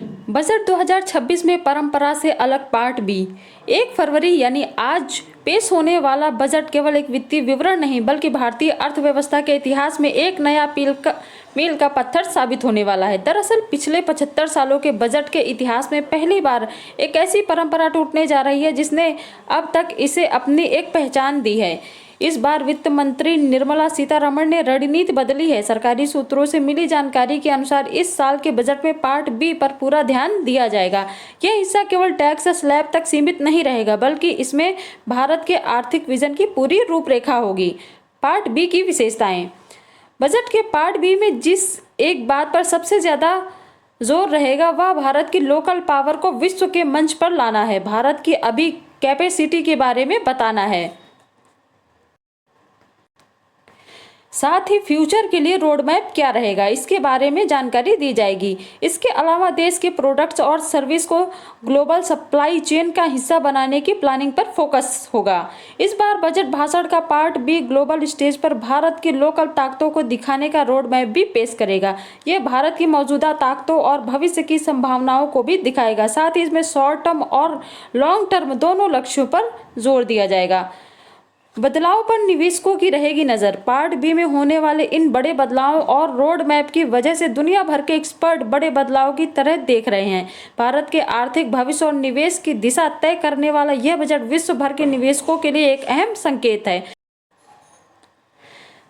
Budget 2026 में परंपरा से अलग पार्ट बी। 1 फरवरी यानी आज पेश होने वाला बजट केवल एक वित्तीय विवरण नहीं बल्कि भारतीय अर्थव्यवस्था के इतिहास में एक नया मील का पत्थर साबित होने वाला है। दरअसल पिछले 75 सालों के बजट के इतिहास में पहली बार एक ऐसी परंपरा टूटने जा रही है जिसने अब तक इसे अपनी एक पहचान दी है। इस बार वित्त मंत्री निर्मला सीतारमण ने रणनीति बदली है। सरकारी सूत्रों से मिली जानकारी के अनुसार इस साल के बजट में पार्ट बी पर पूरा ध्यान दिया जाएगा। यह हिस्सा केवल टैक्स स्लैब तक सीमित नहीं रहेगा बल्कि इसमें भारत के आर्थिक विजन की पूरी रूपरेखा होगी। पार्ट बी की विशेषताएं। बजट के पार्ट बी में जिस एक बात पर सबसे ज्यादा जोर रहेगा वह भारत की लोकल पावर को विश्व के मंच पर लाना है। भारत की अभी कैपेसिटी के बारे में बताना है, साथ ही फ्यूचर के लिए रोड मैप क्या रहेगा इसके बारे में जानकारी दी जाएगी। इसके अलावा देश के प्रोडक्ट्स और सर्विस को ग्लोबल सप्लाई चेन का हिस्सा बनाने की प्लानिंग पर फोकस होगा। इस बार बजट भाषण का पार्ट बी ग्लोबल स्टेज पर भारत की लोकल ताकतों को दिखाने का रोड मैप भी पेश करेगा। यह भारत की मौजूदा ताकतों और भविष्य की संभावनाओं को भी दिखाएगा। साथ ही इसमें शॉर्ट टर्म और लॉन्ग टर्म दोनों लक्ष्यों पर जोर दिया जाएगा। बदलाव पर निवेशकों की रहेगी नजर। पार्ट बी में होने वाले इन बड़े बदलावों और रोड मैप की वजह से दुनिया भर के एक्सपर्ट बड़े बदलाव की तरह देख रहे हैं। भारत के आर्थिक भविष्य और निवेश की दिशा तय करने वाला यह बजट विश्व भर के निवेशकों के लिए एक अहम संकेत है।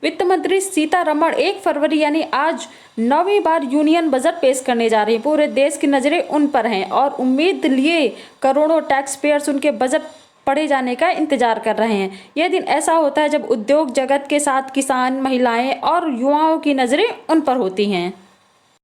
वित्त मंत्री सीतारमण 1 फरवरी यानी आज 9वीं बार यूनियन बजट पेश करने जा रही है। पूरे देश की नजरें उन पर हैं और उम्मीद लिए करोड़ों टैक्स पेयर्स उनके बजट पढ़े जाने का इंतजार कर रहे हैं। यह दिन ऐसा होता है जब उद्योग जगत के साथ किसान, महिलाएं और युवाओं की नजरें उन पर होती हैं।